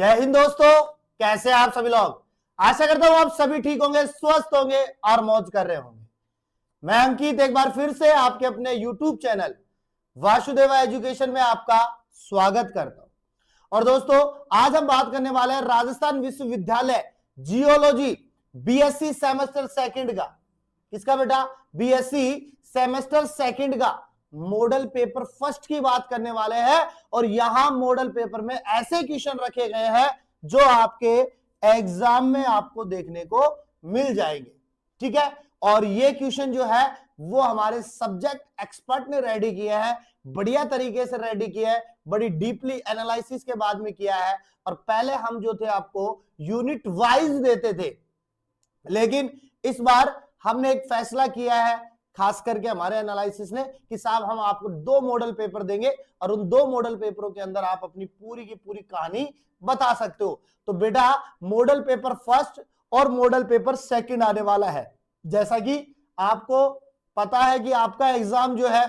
जय हिंद दोस्तों, कैसे आप सभी लोग। आशा करता हूं आप सभी ठीक होंगे, स्वस्थ होंगे और मौज कर रहे होंगे। मैं अंकित एक बार फिर से आपके अपने YouTube चैनल वासुदेवा एजुकेशन में आपका स्वागत करता हूं। और दोस्तों, आज हम बात करने वाले हैं राजस्थान विश्वविद्यालय जियोलॉजी बीएससी सेमेस्टर सेकंड का। किसका बेटा? बीएससी सेमेस्टर सेकंड का मॉडल पेपर फर्स्ट की बात करने वाले हैं। और यहां मॉडल पेपर में ऐसे क्वेश्चन रखे गए हैं जो आपके एग्जाम में आपको देखने को मिल जाएंगे। ठीक है, और ये क्वेश्चन जो है वो हमारे सब्जेक्ट एक्सपर्ट ने रेडी किया है, बढ़िया तरीके से रेडी किया है, बड़ी डीपली एनालिसिस के बाद में किया है। और पहले हम जो थे आपको यूनिट वाइज देते थे, लेकिन इस बार हमने एक फैसला किया है, खास करके हमारे एनालिसिस ने, कि साहब हम आपको 2 मॉडल पेपर देंगे और उन 2 मॉडल पेपरों के अंदर आप अपनी पूरी की पूरी कहानी बता सकते हो। तो बेटा, मॉडल पेपर फर्स्ट और मॉडल पेपर सेकंड आने वाला है। जैसा कि आपको पता है कि आपका एग्जाम जो है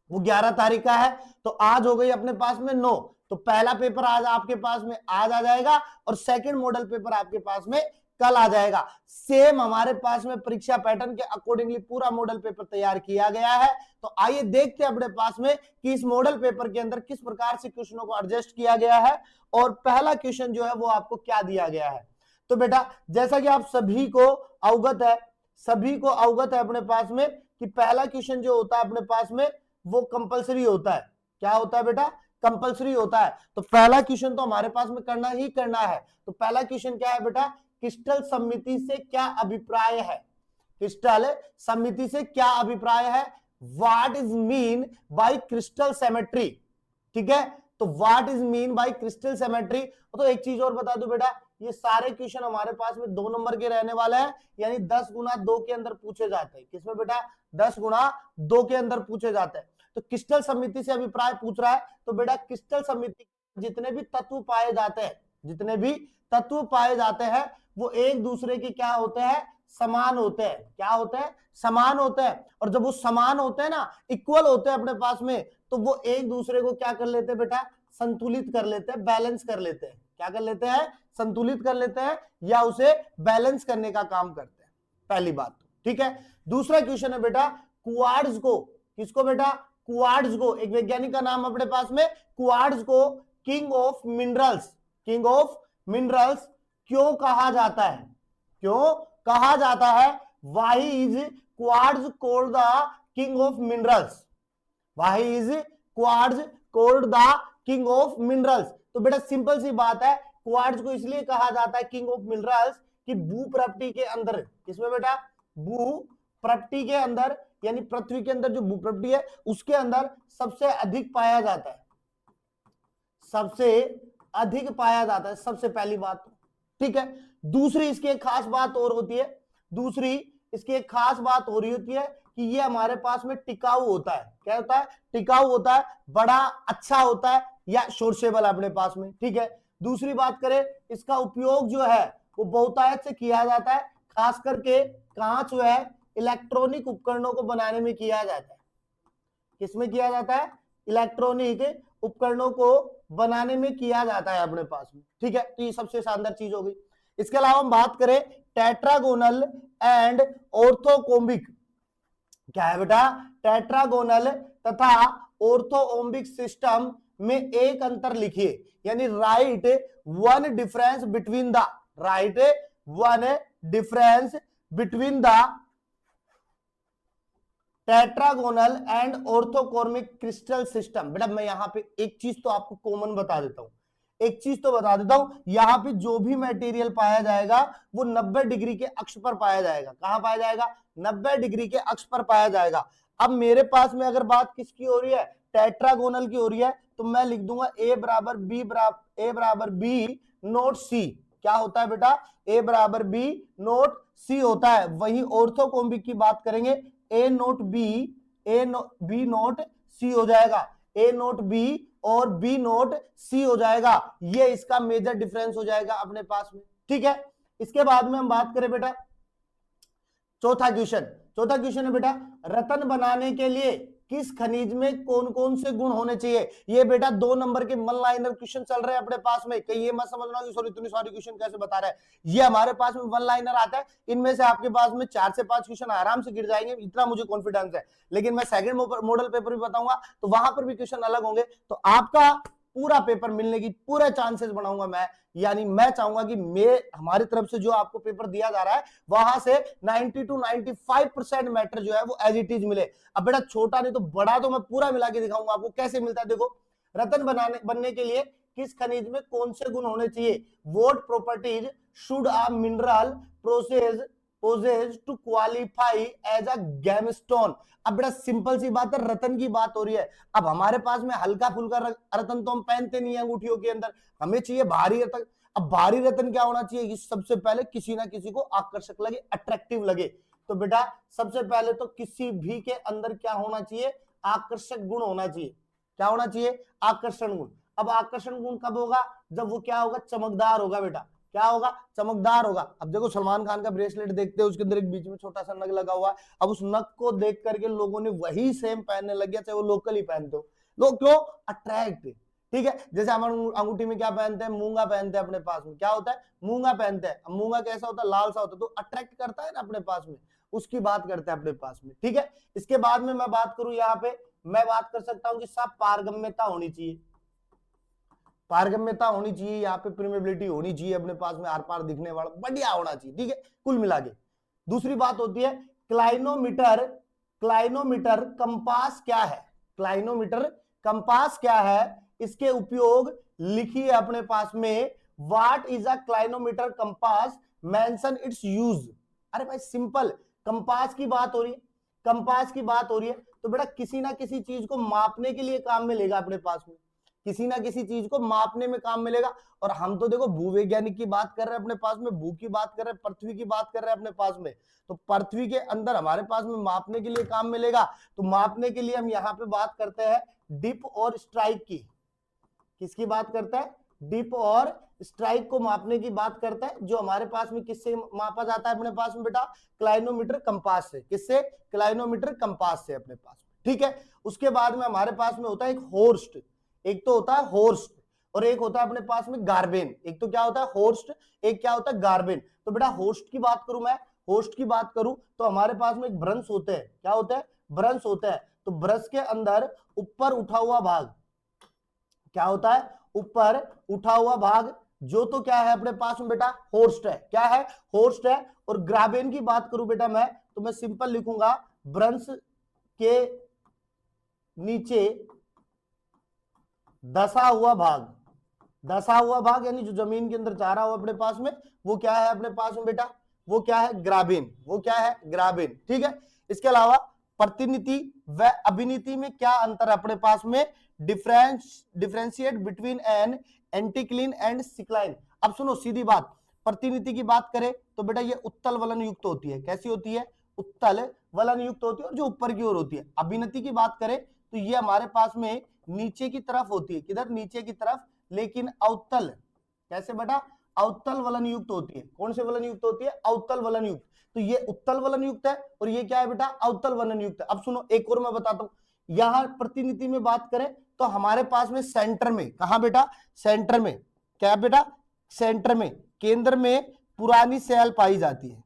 वो 11 तारीख का है, तो आज हो गई अपने पास में 9, तो पहला पेपर आज आपके पास में आज आ जाएगा और सेकंड मॉडल पेपर आपके पास में कल आ जाएगा। सेम हमारे पास में परीक्षा पैटर्न के अकॉर्डिंगली पूरा मॉडल पेपर तैयार किया गया है। तो आइए देखते हैं अपने पास में कि इस मॉडल पेपर के अंदर किस प्रकार से क्वेश्चनों को एडजस्ट किया गया है और पहला क्वेश्चन जो है वो आपको क्या दिया गया है। तो बेटा, जैसा कि आप सभी को अवगत है अपने पास में कि पहला क्वेश्चन जो होता है अपने पास में वो कंपलसरी होता है। क्या होता है बेटा? कंपलसरी होता है। तो पहला क्वेश्चन तो हमारे पास में करना ही करना है। तो पहला क्वेश्चन क्या है बेटा? क्रिस्टल समिति से क्या अभिप्राय है? क्रिस्टल समिति से क्या अभिप्राय है? What is mean by crystal symmetry. ठीक है, तो what is mean by crystal symmetry. तो एक चीज और बता दो बेटा, ये सारे क्वेश्चन हमारे पास में 2 नंबर के रहने वाले हैं, यानी 10 गुना 2 के अंदर पूछे जाते हैं। किसमें बेटा? 10 गुना 2 के अंदर पूछे जाते हैं। तो क्रिस्टल समिति से अभिप्राय पूछ रहा है, तो बेटा क्रिस्टल समिति जितने भी तत्व पाए जाते हैं वो एक दूसरे के क्या होते हैं? समान होते हैं। क्या होते हैं? समान होते हैं। और जब वो समान होते हैं ना, इक्वल होते हैं अपने पास में, तो वो एक दूसरे को क्या कर लेते हैं बेटा? संतुलित कर लेते हैं, बैलेंस कर लेते हैं। क्या कर लेते हैं? संतुलित कर लेते हैं या उसे बैलेंस करने का काम करते हैं। पहली बात। ठीक है, दूसरा क्वेश्चन है बेटा क्वार्ट्ज को, किसको बेटा? क्वार्ट्ज को, एक वैज्ञानिक का नाम अपने पास में, क्वार्ट्ज को किंग ऑफ मिनरल्स क्यों कहा जाता है? क्यों कहा जाता है? Why is quartz called the king of minerals? Why is quartz called the king of minerals? तो बेटा सिंपल सी बात है, क्वार्ट्ज को इसलिए कहा जाता है किंग ऑफ मिनरल्स कि भूप्रपटी के अंदर, किसमें बेटा? भूप्रपटी के अंदर, यानी पृथ्वी के अंदर जो भूप्रपटी है उसके अंदर सबसे अधिक पाया जाता है, सबसे अधिक पाया जाता है, सबसे पहली बात। ठीक है, दूसरी इसकी एक खास बात और होती है, दूसरी इसकी एक खास बात हो रही होती है कि ये हमारे पास में टिकाऊ होता है। क्या होता है? टिकाऊ होता है, बड़ा अच्छा होता है या सोर्सेबल अपने पास में। ठीक है, दूसरी बात करें, इसका उपयोग जो है वो बहुतायत से किया जाता है, खास करके कहां जो है इलेक्ट्रॉनिक उपकरणों को बनाने में किया जाता है। किसमें किया जाता है? इलेक्ट्रॉनिक उपकरणों को बनाने में किया जाता है अपने पास में। ठीक है, तो ये सबसे शानदार चीज हो गई। इसके अलावा हम बात करें टेट्रागोनल एंड ऑर्थोकोम्बिक। क्या है बेटा? टेट्रागोनल तथा ऑर्थोओम्बिक सिस्टम में एक अंतर लिखिए, यानी write one difference between the tetragonal and orthorhombic crystal system. बेटा मैं यहां पे एक चीज तो आपको कॉमन बता देता हूं, यहां पे जो भी मटेरियल पाया जाएगा वो 90 डिग्री के अक्ष पर पाया जाएगा। कहां पाया जाएगा? 90 डिग्री के अक्ष पर पाया जाएगा। अब मेरे पास में अगर बात किसकी हो रही है? टेट्रागोनल की हो रही है, तो मैं लिख दूंगा ए बराबर बी नोट सी। क्या होता है बेटा? ए बराबर बी नोट सी होता है। वहीं ऑर्थोकोम्बिक की बात करेंगे, ए नोट बी नोट सी हो जाएगा, ए नोट बी और बी नोट सी हो जाएगा। ये इसका मेजर डिफरेंस हो जाएगा अपने पास में। ठीक है, इसके बाद में हम बात करें बेटा चौथा क्वेश्चन है बेटा, रत्न बनाने के लिए किस खनिज में कौन कौन से गुण होने चाहिए। ये बेटा 2 नंबर के वन लाइनर क्वेश्चन चल रहे हैं अपने पास में, कहीं ये मत समझना कि सॉरी इतनी सारी क्वेश्चन कैसे बता रहा है। ये हमारे पास में वन लाइनर आता है, इनमें से आपके पास में 4 से 5 क्वेश्चन आराम से गिर जाएंगे, इतना मुझे कॉन्फिडेंस है। लेकिन मैं सेकंड मॉडल पेपर भी बताऊंगा तो वहां पर भी क्वेश्चन अलग होंगे, तो आपका पूरा पेपर मिलने की पूरे चांसेस बनाऊंगा मैं। यानी मैं चाहूंगा कि मैं हमारी तरफ से जो आपको पेपर दिया जा रहा है वहां से 90 to 95% मैटर जो है वो एज इट इज मिले। अब बेटा छोटा नहीं तो बड़ा तो मैं पूरा मिला के दिखाऊंगा आपको कैसे मिलता है। देखो, रत्न बनने के लिए किस खनिज में कौन से गुण होने चाहिए। What properties should a mineral possess to qualify as a gemstone. अब बेटा सिंपल सी बात है, रतन की बात हो रही है। अब हमारे पास में हल्का फुल्का रतन तो हम पहनते नहीं है अंगूठियों के अंदर, हमें चाहिए भारी रतन। अब भारी रतन क्या होना चाहिए कि सबसे पहले किसी ना किसी को आकर्षक लगे, अट्रैक्टिव लगे। तो बेटा सबसे पहले तो किसी भी के अंदर क्या होना चाहिए, आकर्षक गुण होना चाहिए। क्या होना चाहिए, आकर्षण गुण। अब आकर्षण गुण कब होगा, जब वो क्या होगा, चमकदार होगा बेटा। क्या होगा, चमकदार होगा। अब देखो सलमान खान का ब्रेसलेट देखते हैं, उसके अंदर एक बीच में छोटा सा नग लगा हुआ है। अब उस नग को देख करके लोगों ने वही सेम पहनने लग गया, चाहे वो लोकल ही पहनते हो। लोग क्यों, अट्रैक्ट। ठीक है, जैसे हम अंगूठी में क्या पहनते हैं, मूंगा पहनते हैं अपने पास में, क्या होता है, मूंगा पहनते हैं। अब मूंगा कैसा होता है, लाल सा होता है, तो अट्रैक्ट करता है ना अपने पास में, उसकी बात करते हैं अपने पास में। ठीक है, इसके बाद में मैं बात करूं, यहाँ पे मैं बात कर सकता हूं कि साहब पारगम्यता होनी चाहिए। पारगम्यता होनी चाहिए, यहाँ पे परमेबिलिटी होनी चाहिए अपने पास में, आर पार दिखने वाला बढ़िया होना चाहिए। ठीक है, कुल मिला के। दूसरी बात होती है क्लाइनोमीटर। क्लाइनोमीटर कंपास क्या है, क्लाइनोमीटर कंपास क्या है, इसके उपयोग लिखिए अपने पास में। What is a clinometer compass, mention its use. अरे भाई सिंपल, कंपास की बात हो रही है, कंपास की बात हो रही है, तो बेटा किसी ना किसी चीज को मापने के लिए काम में लेगा अपने पास में, किसी ना किसी चीज को मापने में काम मिलेगा। और हम तो देखो भूवैज्ञानिक की बात कर रहे हैं अपने पास में, भू की बात कर रहे हैं, पृथ्वी की बात कर रहे हैं अपने पास में। तो पृथ्वी के अंदर हमारे पास में मापने के लिए काम मिलेगा, तो मापने के लिए हम यहाँ पे बात करते हैं डिप और स्ट्राइक की। किसकी बात करता है, डिप और स्ट्राइक को मापने की बात करता है, जो हमारे पास में किससे मापा जाता है अपने पास में बेटा, क्लाइनोमीटर कंपास से। किससे, क्लाइनोमीटर कंपास से अपने पास में। ठीक है, उसके बाद में हमारे पास में होता है एक होर्स्ट, एक तो होता है होर्स्ट और एक होता है अपने पास में गार्बेन। एक तो क्या होता है होर्स्ट, एक क्या होता है गार्बेन। तो बेटा होस्ट की बात करूं मैं, होस्ट की बात करूं तो हमारे पास में एक ब्रंश होते हैं। क्या होता है, ब्रंश होता है। तो ब्रश के अंदर ऊपर उठा हुआ भाग क्या होता है, ऊपर उठा हुआ भाग, जो तो क्या है अपने पास में बेटा, होस्ट है। क्या है, होस्ट है। और ग्राबेन की बात करूं बेटा मैं, तो मैं सिंपल लिखूंगा ब्रंश के नीचे दसा हुआ भाग। दसा हुआ भाग यानी जो जमीन के अंदर जा रहा हो अपने पास में, वो क्या है अपने पास में बेटा, वो क्या है, ग्राबेन। वो क्या है, ग्राबेन। ठीक है, इसके अलावा प्रतिनिधि व अभिनीति में क्या अंतर है अपने पास में, डिफरेंशिएट बिटवीन एन एंटीक्लीन एंड सिक्लाइन। अब सुनो सीधी बात, प्रतिनिधि की बात करें तो बेटा ये उत्तल वलन युक्त होती है। कैसी होती है, उत्तल वलन युक्त होती है, और जो ऊपर की ओर होती है। अभिनति की बात करें तो ये हमारे पास में नीचे की तरफ होती है। किधर, नीचे की तरफ, लेकिन अवतल। कैसे बेटा, अवतल वलन युक्त होती है। कौन से वलन युक्त होती है, अवतल वलन युक्त। तो ये उत्तल वलन युक्त है और ये क्या है बेटा, अवतल वलन युक्त है। अब सुनो एक और मैं बताता हूं, यहां प्रतिनिधि में बात करें तो हमारे पास में सेंटर में, कहां बेटा, सेंटर में, क्या बेटा, सेंटर में, केंद्र में पुरानी सेल पाई जाती है।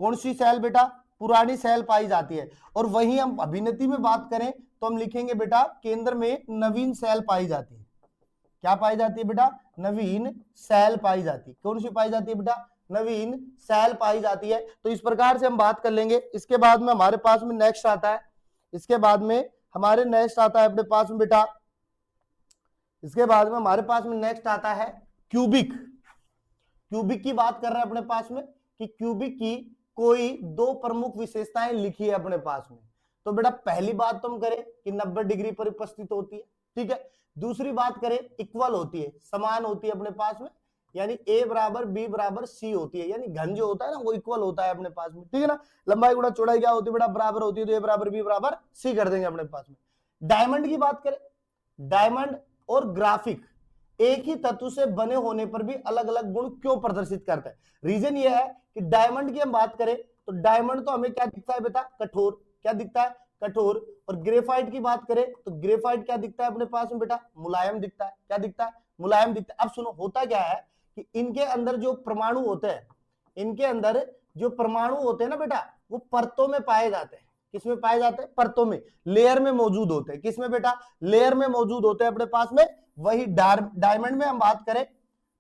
कौन सी सेल बेटा, पुरानी सेल पाई जाती है। और वहीं हम अभिनति में बात करें तो हम लिखेंगे बेटा केंद्र में नवीन सेल पाई जाती है। क्या पाई जाती है बेटा, नवीन सेल पाई जाती है। कौन सी पाई जाती है बेटा, नवीन सेल पाई जाती है। तो इस प्रकार से हम बात कर लेंगे। इसके बाद में हमारे पास में नेक्स्ट आता है, इसके बाद में हमारे नेक्स्ट आता है अपने पास में बेटा, इसके बाद में हमारे पास में नेक्स्ट आता है क्यूबिक। क्यूबिक की बात कर रहे हैं अपने पास में कि क्यूबिक की कोई दो प्रमुख विशेषताएं लिखी है अपने पास में। तो बेटा पहली बात तो हम करें कि 90 डिग्री पर उपस्थित होती है। ठीक है, दूसरी बात करें इक्वल होती है, समान होती है अपने पास में, यानी ए बराबर बी बराबर सी होती है, यानी घन जो होता है ना वो इक्वल होता है अपने पास में। ठीक है ना, लंबाई गुणा चौड़ाई क्या होती है बेटा, बराबर होती है, तो ए बराबर बी बराबर सी कर देंगे अपने पास में। डायमंड की बात करें, डायमंड और ग्राफिक एक ही तत्व से बने होने पर भी अलग अलग गुण क्यों प्रदर्शित करते हैं। रीजन ये है कि डायमंड की हम बात करें तो डायमंड तो हमें क्या दिखता है बेटा, कठोर। क्या दिखता है, कठोर। और ग्रेफाइट की बात करें तो ग्रेफाइट क्या दिखता है अपने पास में बेटा, मुलायम दिखता है। क्या दिखता है, मुलायम दिखता है। अब सुनो होता क्या है कि इनके अंदर जो परमाणु होते हैं, इनके अंदर जो परमाणु होते हैं ना बेटा, वो परतों में पाए जाते हैं। किसमें पाए जाते हैं, परतों में, लेयर में मौजूद होते हैं। किसमें बेटा, लेयर में मौजूद होते हैं अपने पास में। वही डायमंड में हम बात करें,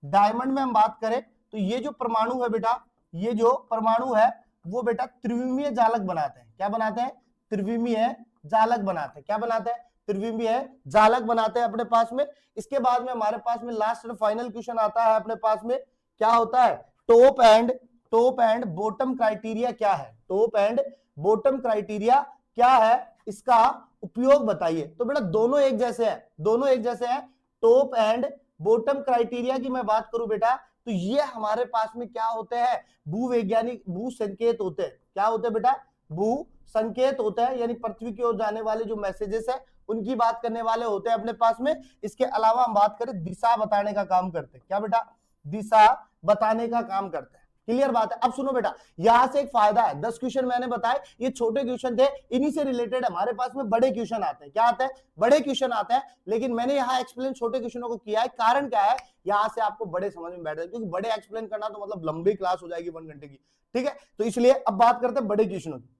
डायमंड में हम बात करें तो ये जो परमाणु है बेटा, ये जो परमाणु है वो बेटा त्रिविमीय जालक बनाते हैं। क्या बनाते हैं, त्रिविमीय जालक बनाते हैं। क्या बनाते हैं, त्रिविमीय जालक बनाते हैं अपने पास में। इसके बाद में हमारे पास में लास्ट और फाइनल क्वेश्चन आता है अपने पास में, क्या होता है, टॉप एंड बॉटम क्राइटेरिया क्या है, टॉप एंड बॉटम क्राइटेरिया क्या है, इसका उपयोग बताइए। तो बेटा दोनों एक जैसे हैं, दोनों एक जैसे हैं। टॉप एंड बॉटम क्राइटेरिया की मैं बात करूं बेटा, तो ये हमारे पास में क्या होते हैं, भूवैज्ञानिक भू संकेत होते हैं। क्या होते हैं बेटा, भू संकेत होते हैं, यानी पृथ्वी की ओर जाने वाले जो मैसेजेस है उनकी बात करने वाले होते हैं अपने पास में। इसके अलावा हम बात करें, दिशा बताने का काम करते हैं। क्या बेटा, दिशा बताने का काम करते हैं। क्लियर बात है। अब सुनो बेटा, यहां से एक फायदा है, 10 क्वेश्चन मैंने बताए, ये छोटे क्वेश्चन थे, इन्हीं से रिलेटेड हमारे पास में बड़े क्वेश्चन आते हैं। क्या आते हैं, बड़े क्वेश्चन आते हैं। लेकिन मैंने यहाँ एक्सप्लेन छोटे क्वेश्चनों को किया है, कारण क्या है, यहां से आपको बड़े समझ में बैठ जाए, क्योंकि बड़े एक्सप्लेन करना तो मतलब लंबी क्लास हो जाएगी 1 घंटे की। ठीक है, तो इसलिए अब बात करते हैं बड़े क्वेश्चनों की।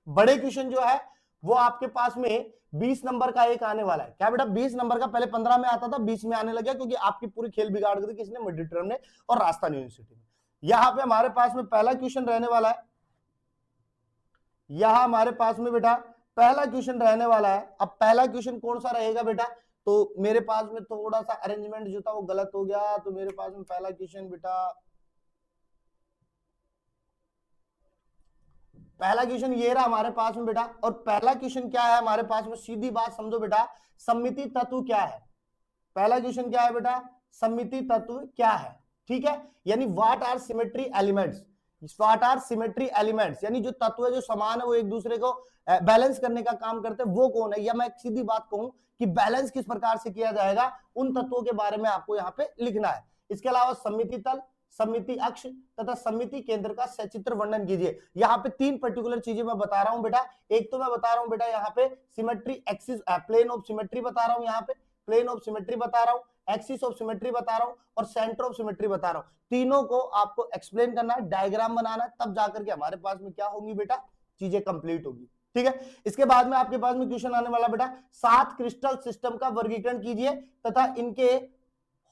बड़े क्वेश्चन जो है वो आपके पास में 20 नंबर का एक आने वाला है। क्या बेटा, 20 नंबर का, पहले 15 में आता था, 20 में आने लगा, क्योंकि आपकी पूरी खेल बिगाड़ दी किसने, मिड टर्म ने और राजस्थान यूनिवर्सिटी ने। यहां पे हमारे पास में पहला क्वेश्चन रहने वाला है, यहां हमारे पास में बेटा पहला क्वेश्चन रहने वाला है। अब पहला क्वेश्चन कौन सा रहेगा बेटा, तो मेरे पास में थोड़ा सा अरेंजमेंट जो था वो गलत हो गया, तो मेरे पास में पहला क्वेश्चन बेटा, पहला क्वेश्चन ये रहा हमारे पास में बेटा। और पहला क्वेश्चन क्या है हमारे पास में, सीधी बात समझो बेटा, सममिति तत्व क्या है। पहला क्वेश्चन क्या है बेटा, सममिति तत्व क्या है। ठीक है, यानी what are symmetry elements, what are symmetry elements, यानी जो तत्व है जो समान है वो एक दूसरे को बैलेंस करने का काम करते हैं, वो कौन है। या मैं एक सीधी बात कहूं कि बैलेंस किस प्रकार से किया जाएगा, उन तत्वों के बारे में आपको यहाँ पे लिखना है। इसके अलावा सममिति तल, सममिति अक्ष तथा सममिति केंद्र का सचित्र वर्णन कीजिए। यहाँ पे 3 पर्टिकुलर चीजें मैं बता रहा हूं बेटा। एक तो मैं बता रहा हूं बेटा यहाँ पे symmetry axis, plane of symmetry बता रहा हूं, यहाँ पे प्लेन ऑफ सिमेट्री बता रहा हूं, एक्सिस ऑफ सिमेट्री बता रहा हूं और सेंटर ऑफ सिमेट्री बता रहा हूं। तीनों को आपको एक्सप्लेन करना है, डायग्राम बनाना है, तब जाकर के हमारे पास में क्या होंगी बेटा, चीजें कंप्लीट होगी। ठीक है, इसके बाद में आपके पास में क्वेश्चन आने वाला बेटा, 7 क्रिस्टल सिस्टम का वर्गीकरण कीजिए तथा इनके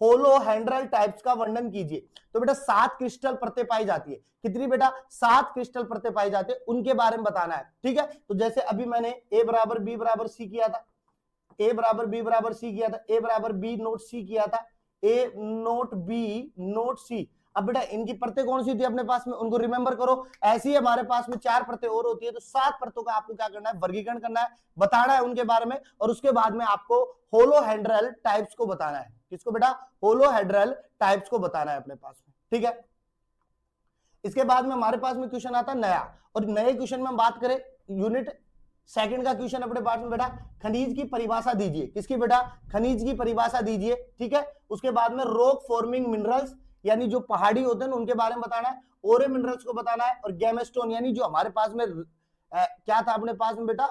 होलोहेड्रल टाइप्स का वर्णन कीजिए। तो बेटा 7 क्रिस्टल परतें पाई जाती है। कितनी बेटा, 7 क्रिस्टल परतें पाई जाती है, उनके बारे में बताना है। ठीक है, तो जैसे अभी मैंने ए बराबर बी बराबर सी किया था, ए बराबर बी बराबर सी किया था, ए बराबर बी नोट सी किया था, ए नोट बी नोट सी। अब बेटा इनकी परतें कौन सी थी अपने पास में, उनको रिमेंबर करो। ऐसी ही हमारे पास में 4 परतें और होती है, तो 7 परतों का आपको क्या करना है, वर्गीकरण करना है, बताना है उनके बारे में। और उसके बाद में आपको होलोहेड्रल टाइप्स को बताना है। किसको बेटा, होलोहेड्रल टाइप्स को बताना है अपने पास में। ठीक है, इसके बाद में हमारे पास में क्वेश्चन आता है नया, और नए क्वेश्चन में हम बात करें यूनिट सेकंड का क्वेश्चन अपने पास में बेटा, खनिज की परिभाषा दीजिए। किसकी बेटा, खनिज की परिभाषा दीजिए। ठीक है, उसके बाद में रॉक फॉर्मिंग मिनरल्स, यानी जो पहाड़ी होते हैं उनके बारे में बताना है, ओरे मिनरल्स को बताना है, और गैमेस्टोन, यानी जो हमारे पास में क्या था अपने पास में बेटा,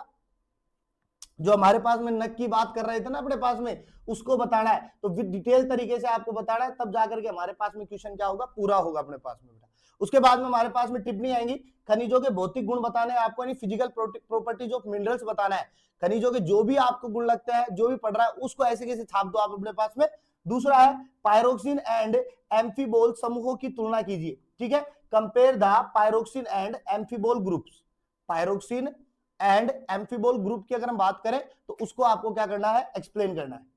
जो हमारे पास में नक की बात कर रहे थे ना अपने पास में, उसको बताना है। तो विद डिटेल तरीके से आपको बताना है, तब जाकर के हमारे पास में क्वेश्चन क्या होगा, पूरा होगा अपने पास में बेटा। उसके बाद में हमारे पास में टिप्पणी आएंगी, खनिजों के भौतिक गुण बताने हैं आपको, यानी फिजिकल प्रॉपर्टीज ऑफ मिनरल्स बताना है। खनिजों के जो भी आपको गुण लगते हैं, जो भी पढ़ रहा है उसको ऐसे कैसे छाप दो आप अपने पास में। दूसरा है पायरोक्सिन एंड एम्फीबोल समूहों की तुलना कीजिए। ठीक है, compare the pyroxene and amphibole groups. Pyroxene and amphibole group की अगर हम बात करें तो उसको आपको क्या करना है, एक्सप्लेन करना है।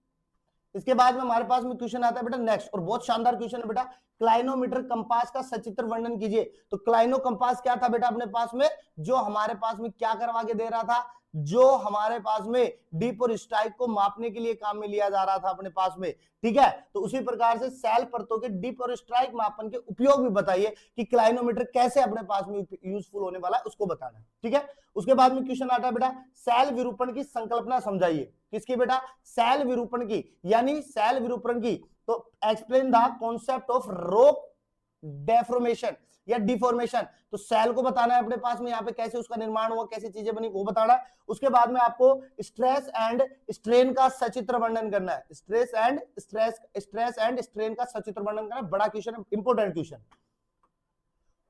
इसके बाद में हमारे पास में क्वेश्चन आता है बेटा नेक्स्ट, और बहुत शानदार क्वेश्चन है बेटा, क्लाइनोमीटर कंपास का सचित्र वर्णन कीजिए। तो क्लाइनो कंपास क्या था बेटा अपने पास में, जो हमारे पास में क्या करवा के दे रहा था, जो हमारे पास में डीप और स्ट्राइक को मापने के लिए काम में लिया जा रहा था अपने पास में। ठीक है, तो उसी प्रकार से सेल परतों के डीप और स्ट्राइक मापन के उपयोग भी बताइए कि क्लाइनोमीटर कैसे अपने पास में यूजफुल होने वाला है, उसको बताना है। ठीक है, उसके बाद में क्वेश्चन आता है बेटा, सेल विरूपण की संकल्पना समझाइए। किसकी बेटा, सेल विरूपण की, यानी सेल विरूपण की। तो explain the concept of rock deformation या डिफॉर्मेशन। तो सेल को बताना है अपने पास में यहाँ पे कैसे उसका निर्माण हुआ, कैसी चीजें बनी, वो बताना है। उसके बाद में आपको स्ट्रेस एंड स्ट्रेन का सचित्र वर्णन करना है। स्ट्रेस एंड स्ट्रेन का सचित्र वर्णन करना है। बड़ा क्वेश्चन है, इंपोर्टेंट क्वेश्चन।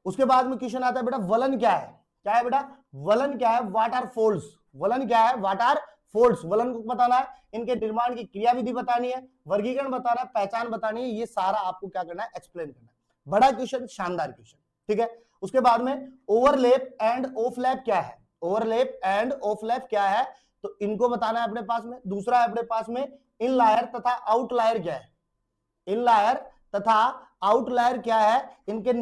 उसके बाद में क्वेश्चन आता है बेटा वलन क्या है। क्या है बेटा वलन क्या है? What are folds. वलन क्या है? What are folds. वलन को बताना है, इनके निर्माण की क्रियाविधि बतानी है, वर्गीकरण बताना है, पहचान बतानी है। ये सारा आपको क्या करना है? एक्सप्लेन करना है। बड़ा क्वेश्चन, शानदार क्वेश्चन, ठीक है। उसके बाद में ओवरलैप एंड ऑफलैप क्या है? ओवरलैप एंड ऑफलैप क्या है? तो इनको बताना है अपने पास में। दूसरा है अपने पास में इनलायर तथा आउटलायर क्या है? इनलायर तथा आउटलायर क्या है? इनके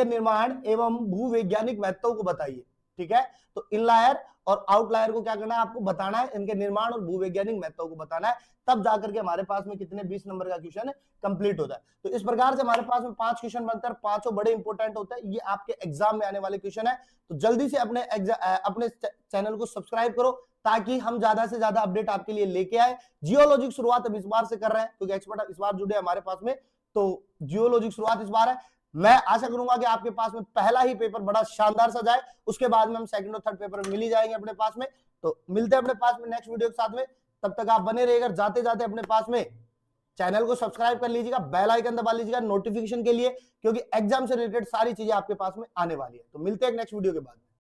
निर्माण एवं भूवैज्ञानिक महत्व को बताइए, ठीक है। तो इनलायर और आउटलायर को क्या करना है? आपको बताना है, इनके निर्माण और भूवैज्ञानिक महत्व को बताना है। तब जाकर के हमारे पास में कितने 20 नंबर का क्वेश्चन कंप्लीट होता है। तो इस प्रकार से हमारे पास में 5 क्वेश्चन बनते हैं, पांचों बड़े इंपॉर्टेंट होते हैं। ये आपके एग्जाम में आने वाले क्वेश्चन है। तो जल्दी से अपने चैनल को सब्सक्राइब करो ताकि हम ज्यादा से ज्यादा अपडेट आपके लिए लेके आए। जियोलॉजी की शुरुआत हम इस बार से कर रहे हैं क्योंकि एक्सपर्ट इस बार जुड़े हमारे पास में, तो जियोलॉजी की शुरुआत इस बार है। मैं आशा करूंगा कि आपके पास में पहला ही पेपर बड़ा शानदार सा जाए, उसके बाद में हम सेकंड और थर्ड पेपर मिल ही जाएंगे अपने पास में। तो मिलते हैं अपने पास में नेक्स्ट वीडियो के साथ में। तब तक आप बने रहिएगा। जाते जाते अपने पास में चैनल को सब्सक्राइब कर लीजिएगा, बेल आइकन दबा लीजिएगा नोटिफिकेशन के लिए, क्योंकि एग्जाम से रिलेटेड सारी चीजें आपके पास में आने वाली है। तो मिलते हैं नेक्स्ट वीडियो के बाद।